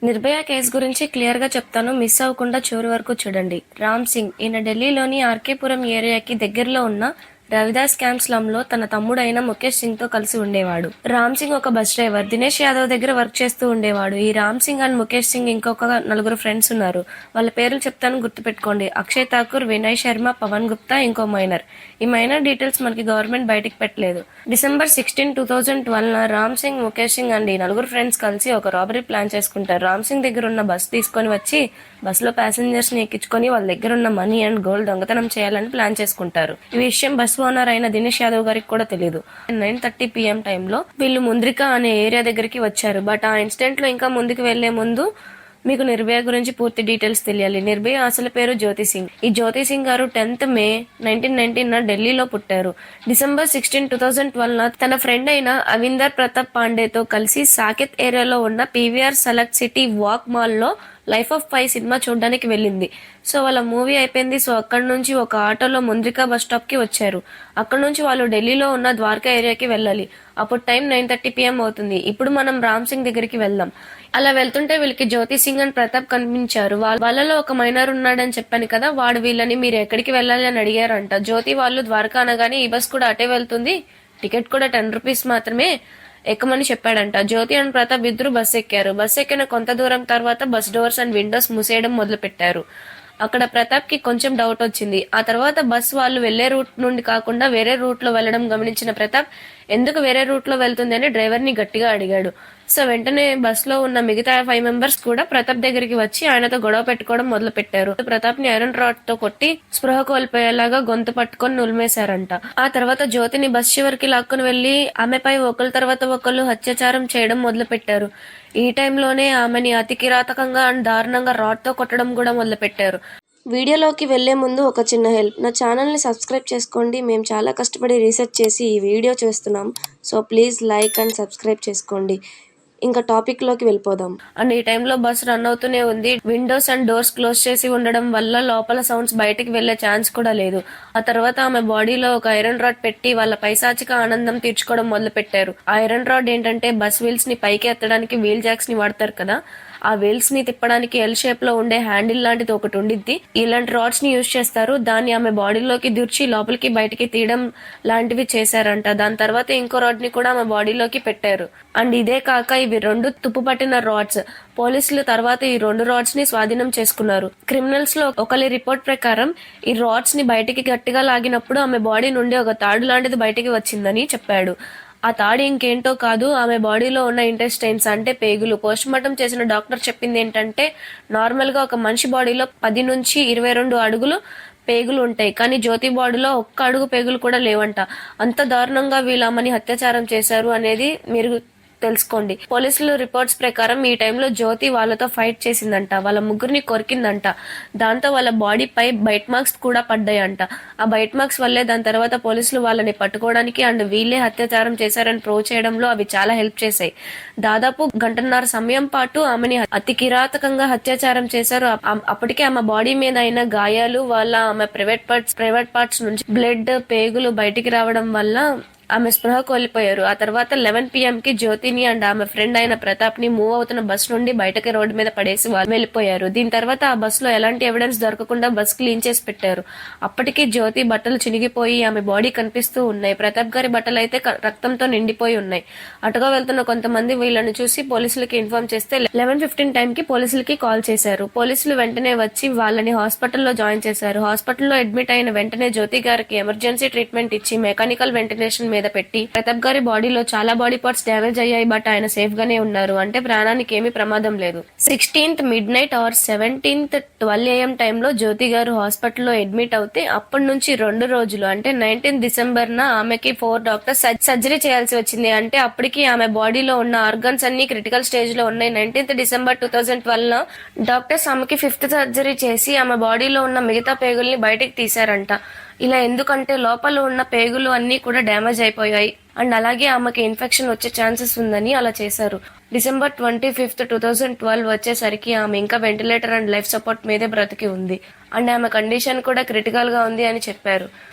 Nirbhaya case గురించి clear గా చెప్తాను, మిస్ అవ్వకుండా చివరి వరకు చూడండి. రామ్ సింగ్ ఈయన ఢిల్లీలోని ఆర్కేపురం ఏరియాకి దగ్గరలో ఉన్న రవిదాస్ క్యాంప్ స్లమ్ లో తన తమ్ముడైన ముఖేష్ సింగ్ తో కలిసి ఉండేవాడు. రామ్ సింగ్ ఒక బస్ డ్రైవర్, దినేష్ యాదవ్ దగ్గర వర్క్ చేస్తూ ఉండేవాడు. ఈ రామ్ సింగ్ అండ్ ముఖేష్ సింగ్ ఇంకొక నలుగురు ఫ్రెండ్స్ ఉన్నారు. వాళ్ళ పేర్లు చెప్తాను, గుర్తుపెట్టుకోండి. అక్షయ్ ఠాకూర్, వినయ్ శర్మ, పవన్ గుప్తా, ఇంకో మైనర్. ఈ మైనర్ డీటెయిల్స్ మనకి గవర్నమెంట్ బయటికి పెట్టలేదు. December 16, 2012 రామ్ సింగ్, ముఖేష్ సింగ్ అండ్ ఈ నలుగురు ఫ్రెండ్స్ కలిసి ఒక రాబరీ ప్లాన్ చేసుకుంటారు. రామ్ సింగ్ దగ్గర ఉన్న బస్ తీసుకొని వచ్చి బస్ లో ప్యాసింజర్స్ ని ఎక్కించుకొని వాళ్ళ దగ్గర ఉన్న మనీ అండ్ గోల్డ్ దొంగతనం చేయాలని ప్లాన్ చేసుకుంటారు. ఈ విషయం బస్ ఓనర్ అయిన దినేష్ యాదవ్ గారికి కూడా తెలియదు. 9:30 PM టైంలో వీళ్ళు ముంద్రిక అనే ఏరియా దగ్గరికి వచ్చారు. బట్ ఆ ఇన్సిడెంట్ లో ఇంకా ముందుకు వెళ్లే ముందు మీకు నిర్భయ గురించి పూర్తి డీటెయిల్స్ తెలియాలి. నిర్భయ అసలు పేరు జ్యోతి సింగ్. ఈ జ్యోతి సింగ్ గారు 10th May 1919 ఢిల్లీలో పుట్టారు. December 16, 2012 తన ఫ్రెండ్ అయిన అవిందర్ ప్రతాప్ పాండేతో కలిసి సాకేత్ ఏరియాలో ఉన్న PVR select city walk mall లో లైఫ్ ఆఫ్ పై సినిమా చూడడానికి వెళ్ళింది. సో వాళ్ళ మూవీ అయిపోయింది. సో అక్కడ నుంచి ఒక ఆటోలో ముంద్రికా బస్ స్టాప్ కి వచ్చారు. అక్కడ నుంచి వాళ్ళు ఢిల్లీలో ఉన్న ద్వారకా ఏరియాకి వెళ్ళాలి. అప్పుడు టైం 9:30 PM అవుతుంది. ఇప్పుడు మనం రామ్ సింగ్ దగ్గరికి వెళ్దాం. అలా వెళ్తుంటే వీళ్ళకి జ్యోతి సింగ్ అండ్ ప్రతాప్ కనిపించారు. వాళ్ళలో ఒక మైనర్ ఉన్నాడని చెప్పాను కదా, వాడు వీళ్ళని మీరు ఎక్కడికి వెళ్ళాలి అని అడిగారంట. జ్యోతి వాళ్ళు ద్వారకా అనగానే ఈ బస్ కూడా అటే వెళ్తుంది, టికెట్ కూడా 10 రూపీస్ మాత్రమే, ఎక్కమని చెప్పాడంట. జ్యోతి అండ్ ప్రతాప్ ఇద్దరు బస్ ఎక్కారు. బస్ ఎక్కిన కొంత దూరం తర్వాత బస్ డోర్స్ అండ్ విండోస్ మూసేయడం మొదలు పెట్టారు. అక్కడ ప్రతాప్ కి కొంచెం డౌట్ వచ్చింది. ఆ తర్వాత బస్ వాళ్ళు వెళ్లే రూట్ నుండి కాకుండా వేరే రూట్ లో వెళ్లడం గమనించిన ప్రతాప్ ఎందుకు వేరే రూట్ లో వెళ్తుంది అని డ్రైవర్ ని గట్టిగా అడిగాడు. సో వెంటనే బస్ లో ఉన్న మిగతా 5 మెంబర్స్ కూడా ప్రతాప్ దగ్గరికి వచ్చి ఆయనతో గొడవ పెట్టుకోవడం మొదలు పెట్టారు. ప్రతాప్ ని ఐరన్ రాడ్ తో కొట్టి స్పృహ కోల్పోయేలాగా గొంతు పట్టుకొని నులిమేశారంట. ఆ తర్వాత జ్యోతిని బస్ చివరికి లాక్కుని వెళ్లి ఆమెపై ఒకరి తర్వాత ఒకరు అత్యాచారం చేయడం మొదలు పెట్టారు. ఈ టైంలోనే ఆమెని అతి కిరాతకంగా అండ్ దారుణంగా రాడ్ తో కొట్టడం కూడా మొదలు పెట్టారు. వీడియోలోకి వెళ్లే ముందు ఒక చిన్న హెల్ప్, నా ఛానల్ ని సబ్స్క్రైబ్ చేసుకోండి. మేము చాలా కష్టపడి రీసెర్చ్ చేసి ఈ వీడియో చేస్తున్నాం. So please like and subscribe చేసుకోండి. ఇంకా టాపిక్ లోకి వెళ్ళిపోదాం. అండ్ ఈ టైంలో బస్ రన్ అవుతూనే ఉంది. విండోస్ అండ్ డోర్స్ క్లోజ్ చేసి ఉండడం వల్ల లోపల సౌండ్స్ బయటకు వెళ్లే ఛాన్స్ కూడా లేదు. ఆ తర్వాత ఆమె బాడీలో ఒక ఐరన్ రాడ్ పెట్టి వాళ్ళ పైశాచిక ఆనందం తీర్చుకోవడం మొదలు పెట్టారు. ఆ ఐరన్ రాడ్ ఏంటంటే బస్ వీల్స్ ని పైకి ఎత్తడానికి వీల్ జాక్స్ ని వాడతారు కదా, ఆ వీల్స్ ని తిప్పడానికి ఎల్ షేప్ లో ఉండే హ్యాండిల్ లాంటిది ఒకటి ఉండిద్ది. ఇలాంటి రాడ్స్ ని యూజ్ చేస్తారు. దాన్ని ఆమె బాడీలోకి దూర్చి లోపలికి బయటికి తీయడం లాంటివి చేశారంట. దాని తర్వాత ఇంకో రాడ్ ని కూడా ఆమె బాడీలోకి పెట్టారు. అండ్ ఇదే కాక ఇవి 2 తుప్పు పట్టిన రాడ్స్. పోలీసులు తర్వాత ఈ 2 రాడ్స్ ని స్వాధీనం చేసుకున్నారు. క్రిమినల్స్ లో ఒకరి రిపోర్ట్ ప్రకారం ఈ రాడ్స్ ని బయటికి గట్టిగా లాగినప్పుడు ఆమె బాడీ నుండి ఒక తాడు లాంటిది బయటికి వచ్చిందని చెప్పాడు. ఆ తాడు ఇంకేంటో కాదు, ఆమె బాడీలో ఉన్న ఇంటెస్టైన్స్ అంటే పేగులు. పోస్ట్ మార్టం చేసిన డాక్టర్ చెప్పింది ఏంటంటే నార్మల్ గా ఒక మనిషి బాడీలో 10 నుంచి 22 అడుగులు పేగులు ఉంటాయి, కానీ జ్యోతి బాడీలో 1 అడుగు పేగులు కూడా లేవంట. అంత దారుణంగా వీళ్ళు ఆమెని అత్యాచారం చేశారు అనేది మీరు తెలుసుకోండి. పోలీసులు రిపోర్ట్స్ ప్రకారం ఈ టైంలో జ్యోతి వాళ్ళతో ఫైట్ చేసిందంట, వాళ్ళ ముగ్గురిని కొరికిందంట. దాంతో వాళ్ళ బాడీ పై బైట్ మార్క్స్ కూడా పడ్డాయంట. ఆ బైట్ మార్క్స్ వల్లే దాని తర్వాత పోలీసులు వాళ్ళని పట్టుకోవడానికి అండ్ వీళ్ళే అత్యాచారం చేశారని ప్రూవ్ చేయడంలో అవి చాలా హెల్ప్ చేశాయి. దాదాపు 1.5 సమయం పాటు ఆమెని అతి కిరాతకంగా అత్యాచారం చేశారు. అప్పటికే ఆమె బాడీ మీద అయిన గాయాలు వల్ల ఆమె ప్రైవేట్ పార్ట్స్ నుంచి బ్లడ్, పేగులు బయటికి రావడం వల్ల ఆమె స్పృహ కోల్పోయారు. ఆ తర్వాత 11 PM కి జ్యోతిని అండ్ ఆమె ఫ్రెండ్ అయిన ప్రతాప్ ని మూవ్ అవుతున్న బస్ నుండి బయటకి రోడ్డు మీద పడేసి వాళ్ళు వెళ్లిపోయారు. దీని తర్వాత ఆ బస్ లో ఎలాంటి ఎవిడెన్స్ దొరకకుండా బస్ క్లీన్ చేసి పెట్టారు. అప్పటికి జ్యోతి బట్టలు చినిగిపోయి ఆమె బాడీ కనిపిస్తూ ఉన్నాయి. ప్రతాప్ గారి బట్టలు అయితే రక్తంతో నిండిపోయి ఉన్నాయి. అటుగా వెళ్తున్న కొంతమంది వీళ్ళని చూసి పోలీసులకి ఇన్ఫార్మ్ చేస్తే 11:15 టైం కి పోలీసులకి కాల్ చేశారు. పోలీసులు వెంటనే వచ్చి వాళ్ళని హాస్పిటల్లో జాయిన్ చేశారు. హాస్పిటల్లో అడ్మిట్ అయిన వెంటనే జ్యోతి గారికి ఎమర్జెన్సీ ట్రీట్మెంట్ ఇచ్చి మెకానికల్ వెంటిలేషన్ మీద పెట్టి ప్రతాప్ గారి బాడీలో చాలా బాడీ పార్ట్స్ డ్యామేజ్ అయ్యాయి. బట్ ఆయన సేఫ్ గానే ఉన్నారు, అంటే ప్రాణానికి ఏమీ ప్రమాదం లేదు. 16th midnight or 17th 12 AM టైంలో జ్యోతి గారు హాస్పిటల్లో అడ్మిట్ అవుతే అప్పటి నుంచి 2 రోజులు అంటే 19th December ఆమెకి 4 డాక్టర్స్ సర్జరీ చేయాల్సి వచ్చింది. అంటే అప్పటికి ఆమె బాడీలో ఉన్న ఆర్గన్స్ అన్ని క్రిటికల్ స్టేజ్ లో ఉన్నాయి. 19th December 2012 డాక్టర్స్ ఆమెకి 5th సర్జరీ చేసి ఆమె బాడీలో ఉన్న మిగతా పేగుల్ని బయటికి తీశారంట. ఇలా ఎందుకంటే లోపల ఉన్న పేగులు అన్ని కూడా డ్యామేజ్ అయిపోయాయి అండ్ అలాగే ఆమెకి ఇన్ఫెక్షన్ వచ్చే ఛాన్సెస్ ఉందని అలా చేశారు. December 25th 2012 వచ్చేసరికి ఆమె ఇంకా వెంటిలేటర్ అండ్ లైఫ్ సపోర్ట్ మీదే బ్రతికి ఉంది అండ్ ఆమె కండిషన్ కూడా క్రిటికల్ గా ఉంది అని చెప్పారు.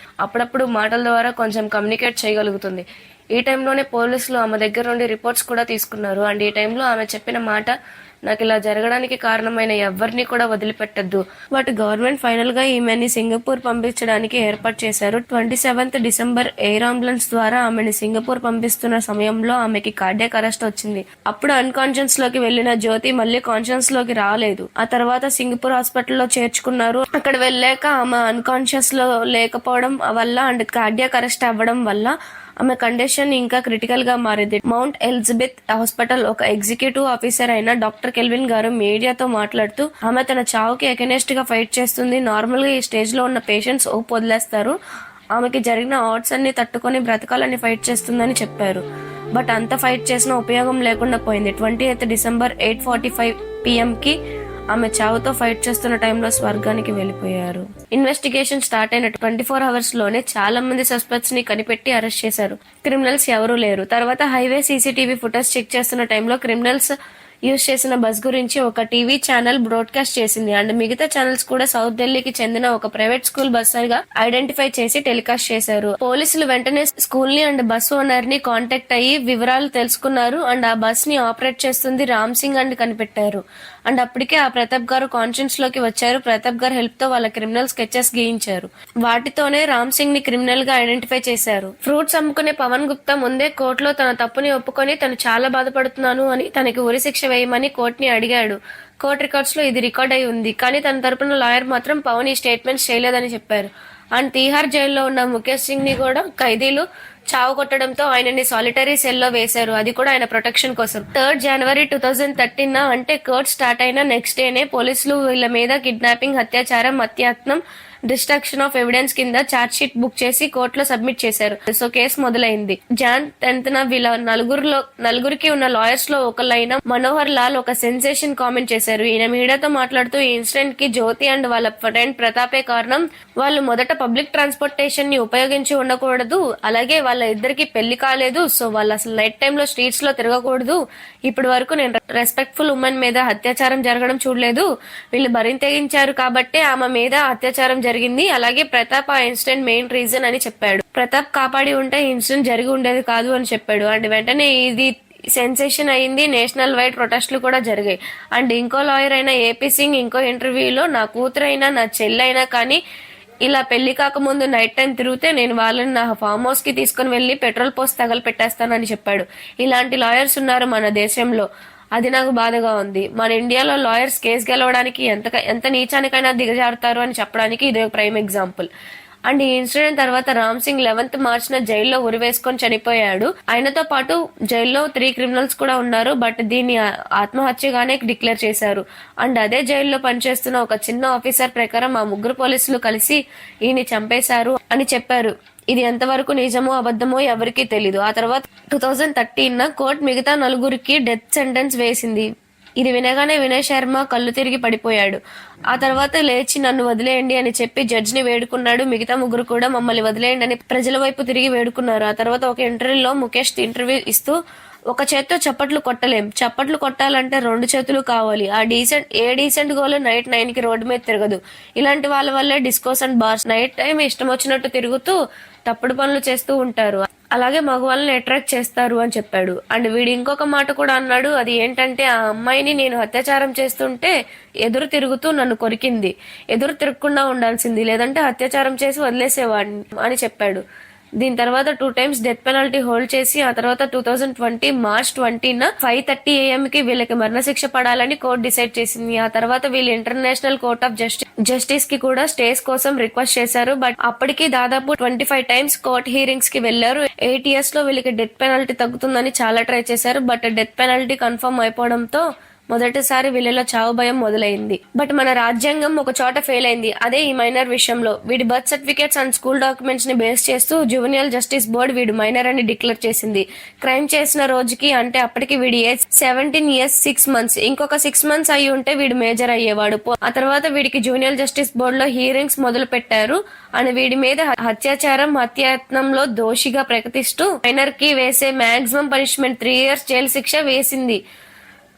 అప్పుడప్పుడు మాటల ద్వారా కొంచెం కమ్యూనికేట్ చేయగలుగుతుంది. ఈ టైంలోనే పోలీసులు ఆమె దగ్గర నుండి రిపోర్ట్స్ కూడా తీసుకున్నారు. అండ్ ఈ టైంలో ఆమె చెప్పిన మాట నాకు ఇలా జరగడానికి కారణమైన ఎవరిని కూడా వదిలిపెట్టద్దు. బట్ గవర్నమెంట్ ఫైనల్ గా ఈమెని సింగపూర్ పంపించడానికి ఏర్పాటు చేశారు. 27th డిసెంబర్ ఎయిర్ అంబులెన్స్ ద్వారా ఆమెని సింగపూర్ పంపిస్తున్న సమయంలో ఆమెకి కార్డియాక్ అరెస్ట్ వచ్చింది. అప్పుడు అన్కాన్షియస్ లోకి వెళ్లిన జ్యోతి మళ్ళీ కాన్షియస్ లోకి రాలేదు. ఆ తర్వాత సింగపూర్ హాస్పిటల్లో చేర్చుకున్నారు. అక్కడ వెళ్ళాక ఆమె అన్కాన్షియస్ లో లేకపోవడం వల్ల అండ్ కార్డియాక్ అరెస్ట్ అవ్వడం వల్ల ఆమె కండిషన్ ఇంకా క్రిటికల్ గా మారింది. మౌంట్ ఎలిజబెత్ హాస్పిటల్ ఒక ఎగ్జిక్యూటివ్ ఆఫీసర్ అయిన డాక్టర్ కెల్విన్ గారు మీడియాతో మాట్లాడుతూ ఆమె తన చావుకి అగెనెస్ట్ గా ఫైట్ చేస్తుంది. నార్మల్ గా ఈ స్టేజ్ లో ఉన్న పేషెంట్స్ వదిలేస్తారు. ఆమెకి జరిగిన ఆర్ట్స్ అన్ని తట్టుకొని బ్రతకాలని ఫైట్ చేస్తుందని చెప్పారు. బట్ అంత ఫైట్ చేసిన ఉపయోగం లేకుండా పోయింది. 28th డిసెంబర్ 8:45 PM కి ఆమె చావుతో ఫైట్ చేస్తున్న టైంలో స్వర్గానికి వెళ్లిపోయారు. ఇన్వెస్టిగేషన్ స్టార్ట్ అయిన 24 hours లోనే చాలా మంది సస్పెక్ట్స్ ని కనిపెట్టి అరెస్ట్ చేశారు. క్రిమినల్స్ ఎవరూ లేరు. తర్వాత హైవే సీసీటీవీ ఫుటేజ్ చెక్ చేస్తున్న టైంలో క్రిమినల్స్ యూజ్ చేసిన బస్ గురించి ఒక టీవీ ఛానల్ బ్రాడ్కాస్ట్ చేసింది. అండ్ మిగతా ఛానల్స్ కూడా సౌత్ ఢిల్లీకి చెందిన ఒక ప్రైవేట్ స్కూల్ బస్ గా ఐడెంటిఫై చేసి టెలికాస్ట్ చేశారు. పోలీసులు వెంటనే స్కూల్ ని అండ్ బస్ ఓనర్ ని కాంటాక్ట్ అయ్యి వివరాలు తెలుసుకున్నారు. అండ్ ఆ బస్ ని ఆపరేట్ చేస్తుంది రామ్ సింగ్ అండ్ కనిపెట్టారు. అండ్ అప్పటికే ఆ ప్రతాప్ గారు కాన్షియన్స్ లోకి వచ్చారు. ప్రతాప్ గారు హెల్ప్ తో వాళ్ళ క్రిమినల్ స్కెచెస్ గీయించారు. వాటితోనే రామ్ సింగ్ ని క్రిమినల్ గా ఐడెంటిఫై చేశారు. ఫ్రూట్స్ అమ్ముకునే పవన్ గుప్తా ముందే కోర్టులో తన తప్పుని ఒప్పుకొని తను చాలా బాధపడుతున్నాను అని తనకి ఉరిశిక్ష వేయమని కోర్టుని అడిగాడు. కోర్టు రికార్డ్స్ లో ఇది రికార్డ్ అయి ఉంది. కానీ తన తరపున లాయర్ మాత్రం పవన్ ఈ స్టేట్మెంట్స్ చేయలేదని చెప్పారు. అండ్ తీహార్ జైల్లో ఉన్న ముఖేష్ సింగ్ ని కూడా ఖైదీలు చావు కొట్టడంతో ఆయనని సాలిటరీ సెల్ లో వేశారు. అది కూడా ఆయన ప్రొటెక్షన్ కోసం. 3rd January 2013 అంటే కోర్ట్ స్టార్ట్ అయిన నెక్స్ట్ డేనే పోలీసులు వీళ్ళ మీద కిడ్నాపింగ్, అత్యాచారం, అత్యాత్నం, డిస్ట్రక్షన్ ఆఫ్ ఎవిడెన్స్ కింద ఛార్జ్ షీట్ బుక్ చేసి కోర్టులో సబ్మిట్ చేశారు. సో కేసు మొదలైంది. Jan 10th వీళ్ళ నలుగురికి ఉన్న లాయర్స్ లో ఒకళ్ళైన మనోహర్ లాల్ ఒక సెన్సేషన్ కామెంట్ చేశారు. ఈయన మీడియాతో మాట్లాడుతూ ఈ ఇన్సిడెంట్ కి జ్యోతి అండ్ వాళ్ళ ఫ్రెండ్ ప్రతాపే కారణం. వాళ్ళు మొదట పబ్లిక్ ట్రాన్స్పోర్టేషన్ ని ఉపయోగించి ఉండకూడదు. అలాగే వాళ్ళ ఇద్దరికి పెళ్లి కాలేదు. సో వాళ్ళు అసలు నైట్ టైమ్ లో స్ట్రీట్స్ లో తిరగకూడదు. ఇప్పటి వరకు నేను రెస్పెక్ట్ఫుల్ ఉమెన్ మీద అత్యాచారం జరగడం చూడలేదు. వీళ్ళు బరితెగించారు కాబట్టే ఆమె మీద అత్యాచారం జరిగింది. అలాగే ప్రతాప్ ఆ ఇన్సిడెంట్ మెయిన్ రీజన్ అని చెప్పాడు. ప్రతాప్ కాపాడి ఉంటే ఇన్సిడెంట్ జరిగి ఉండేది కాదు అని చెప్పాడు. అండ్ వెంటనే ఇది సెన్సేషన్ అయింది. నేషనల్ వైడ్ ప్రొటెస్ట్లు కూడా జరిగాయి. అండ్ ఇంకో లాయర్ అయిన ఏపీ సింగ్ ఇంకో ఇంటర్వ్యూలో నా కూతురైనా నా చెల్లైనా కానీ ఇలా పెళ్లి కాకముందు నైట్ టైం తిరిగితే నేను వాళ్ళని నా ఫామ్ హౌస్ కి తీసుకుని వెళ్లి పెట్రోల్ పోసి తగలు పెట్టేస్తానని చెప్పాడు. ఇలాంటి లాయర్స్ ఉన్నారు మన దేశంలో. అది నాకు బాధగా ఉంది. మన ఇండియాలో లాయర్స్ కేసు గెలవడానికి ఎంత నీచానికైనా దిగజారుతారు అని చెప్పడానికి ఇది ఒక ప్రైమ్ ఎగ్జాంపుల్. అండ్ ఈ ఇన్సిడెంట్ తర్వాత రామ్ సింగ్ 11th March జైల్లో ఉరివేసుకొని చనిపోయాడు. ఆయనతో పాటు జైల్లో 3 క్రిమినల్స్ కూడా ఉన్నారు. బట్ దీన్ని ఆత్మహత్యగానే డిక్లేర్ చేశారు. అండ్ అదే జైల్లో పనిచేస్తున్న ఒక చిన్న ఆఫీసర్ ప్రకారం ఆ 3 పోలీసులు కలిసి ఈయన్ని చంపేశారు అని చెప్పారు. ఇది ఎంతవరకు నిజమో అబద్ధమో ఎవరికీ తెలీదు. ఆ తర్వాత 2013 కోర్టు మిగతా 4 డెత్ సెంటెన్స్ వేసింది. ఇది వినగానే వినయ్ శర్మ కళ్ళు తిరిగి పడిపోయాడు. ఆ తర్వాత లేచి నన్ను వదిలేయండి అని చెప్పి జడ్జిని వేడుకున్నాడు. మిగతా 3 కూడా మమ్మల్ని వదిలేయండి అని ప్రజల వైపు తిరిగి వేడుకున్నారు. ఆ తర్వాత ఒక ఇంటర్వ్యూలో ముఖేష్ ఇంటర్వ్యూ ఇస్తూ ఒక చేత్తో చప్పట్లు కొట్టలేం, చప్పట్లు కొట్టాలంటే 2 చేతులు కావాలి. ఏ డీసెంట్ గోలు నైట్ 9కి రోడ్డు మీద తిరగదు. ఇలాంటి వాళ్ళ వల్లే discos and bars night time ఇష్టం వచ్చినట్టు తిరుగుతూ తప్పుడు పనులు చేస్తూ ఉంటారు. అలాగే మగవాళ్ళని అట్రాక్ట్ చేస్తారు అని చెప్పాడు. అండ్ వీడు ఇంకొక మాట కూడా అన్నాడు. అది ఏంటంటే ఆ అమ్మాయిని నేను అత్యాచారం చేస్తుంటే ఎదురు తిరుగుతూ నన్ను కొరికింది. ఎదురు తిరగకుండా ఉండాల్సింది, లేదంటే అత్యాచారం చేసి వదిలేసేవాడిని అని చెప్పాడు. దీని తర్వాత 2 times డెత్ పెనాల్టీ హోల్డ్ చేసి ఆ తర్వాత 2020 March 20 5:30 AM కి వీళ్ళకి మరణశిక్ష పడాలని కోర్టు డిసైడ్ చేసింది. ఆ తర్వాత వీళ్ళు ఇంటర్నేషనల్ కోర్ట్ ఆఫ్ జస్టిస్ కి కూడా స్టేస్ కోసం రిక్వెస్ట్ చేశారు. బట్ అప్పటికి దాదాపు 25 times కోర్ట్ హీరింగ్స్ కి వెళ్లారు. 8 years లో వీళ్ళకి డెత్ పెనాల్టీ తగ్గుతుందని చాలా ట్రై చేశారు. బట్ డెత్ పెనాల్టీ కన్ఫర్మ్ అయిపోవడంతో మొదటిసారి వీళ్ళలో చావు భయం మొదలైంది. బట్ మన రాజ్యాంగం ఒక చోట ఫెయిల్ అయింది. అదే ఈ మైనర్ విషయంలో. వీడి birth certificates and school documents ని బేస్ చేస్తూ జువెనియల్ జస్టిస్ బోర్డు వీడు మైనర్ అని డిక్లేర్ చేసింది. క్రైమ్ చేసిన రోజుకి అంటే అప్పటికి వీడి ఏజ్ 17 years 6 months. ఇంకొక 6 months అయ్యి ఉంటే వీడు మేజర్ అయ్యేవాడు. ఆ తర్వాత వీడికి జూనియర్ జస్టిస్ బోర్డులో హీరింగ్స్ మొదలు పెట్టారు. అని వీడి మీద అత్యాచారం, హత్యాయత్నంలో దోషిగా ప్రకటిస్తూ మైనర్ కి వేసే మాక్సిమం పనిష్మెంట్ 3 years జైలు శిక్ష వేసింది.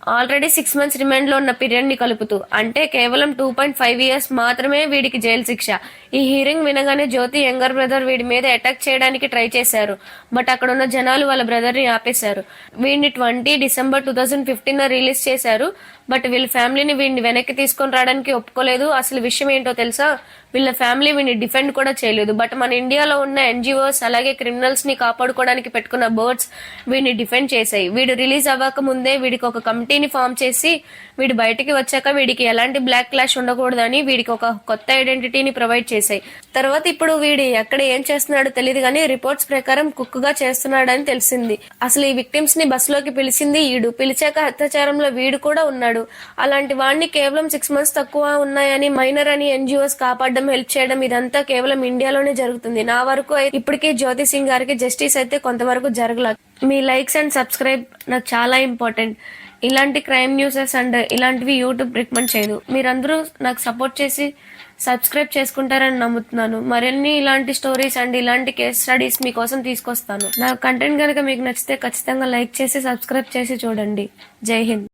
ఆల్రెడీ 6 months రిమాండ్ లో ఉన్న పీరియడ్ ని కలుపుతూ, అంటే కేవలం 2.5 years మాత్రమే వీడికి జైలు శిక్ష. ఈ హీరింగ్ వినగానే జ్యోతి యంగర్ బ్రదర్ వీడి మీద అటాక్ చేయడానికి ట్రై చేశారు. బట్ అక్కడ ఉన్న జనాలు వాళ్ళ బ్రదర్ ని ఆపేశారు. వీడిని 20 December 2015 రిలీజ్ చేశారు. బట్ వీళ్ళ ఫ్యామిలీని వీడిని వెనక్కి తీసుకొని రావడానికి ఒప్పుకోలేదు. అసలు విషయం ఏంటో తెలుసా, వీళ్ళ ఫ్యామిలీ వీడిని డిఫెండ్ కూడా చేయలేదు. బట్ మన ఇండియాలో ఉన్న NGOs అలాగే క్రిమినల్స్ ని కాపాడుకోవడానికి పెట్టుకున్న బోర్డ్స్ వీడిని డిఫెండ్ చేశాయి. వీడు రిలీజ్ అవ్వక ముందే వీడికి ఒక కమిటీని ఫామ్ చేసి, వీడు బయటికి వచ్చాక వీడికి ఎలాంటి బ్లాక్ క్లాష్ ఉండకూడదని వీడికి ఒక కొత్త ఐడెంటిటీని ప్రొవైడ్ చేశాయి. తర్వాత ఇప్పుడు వీడు ఎక్కడ ఏం చేస్తున్నాడో తెలియదు కానీ రిపోర్ట్స్ ప్రకారం కుక్ గా చేస్తున్నాడని తెలిసింది. అసలు ఈ విక్టిమ్స్ ని బస్ లోకి పిలిచింది ఈడు. పిలిచాక అత్యాచారంలో వీడు కూడా ఉన్నాడు. అలాంటి వాడిని కేవలం 6 months తక్కువ ఉన్నాయని మైనర్ అని NGOs కాపాడడం, హెల్ప్ చేయడం ఇదంతా కేవలం ఇండియాలోనే జరుగుతుంది. నా వరకు ఇప్పటికే జ్యోతి సింగ్ గారికి జస్టిస్ అయితే కొంతవరకు జరగలేదు. మీ లైక్స్ అండ్ సబ్స్క్రైబ్ నాకు చాలా ఇంపార్టెంట్. ఇలాంటి క్రైమ్ న్యూసెస్ అండ్ ఇలాంటివి యూట్యూబ్ రికమెండ్ చేయదు. మీరందరూ నాకు సపోర్ట్ చేసి సబ్స్క్రైబ్ చేసుకుంటారని నమ్ముతున్నాను. మరిన్ని ఇలాంటి స్టోరీస్ అండ్ ఇలాంటి కేస్ స్టడీస్ మీకోసం తీసుకొస్తాను. నా కంటెంట్ కనుక మీకు నచ్చితే ఖచ్చితంగా లైక్ చేసి సబ్స్క్రైబ్ చేసి చూడండి. జై హింద్.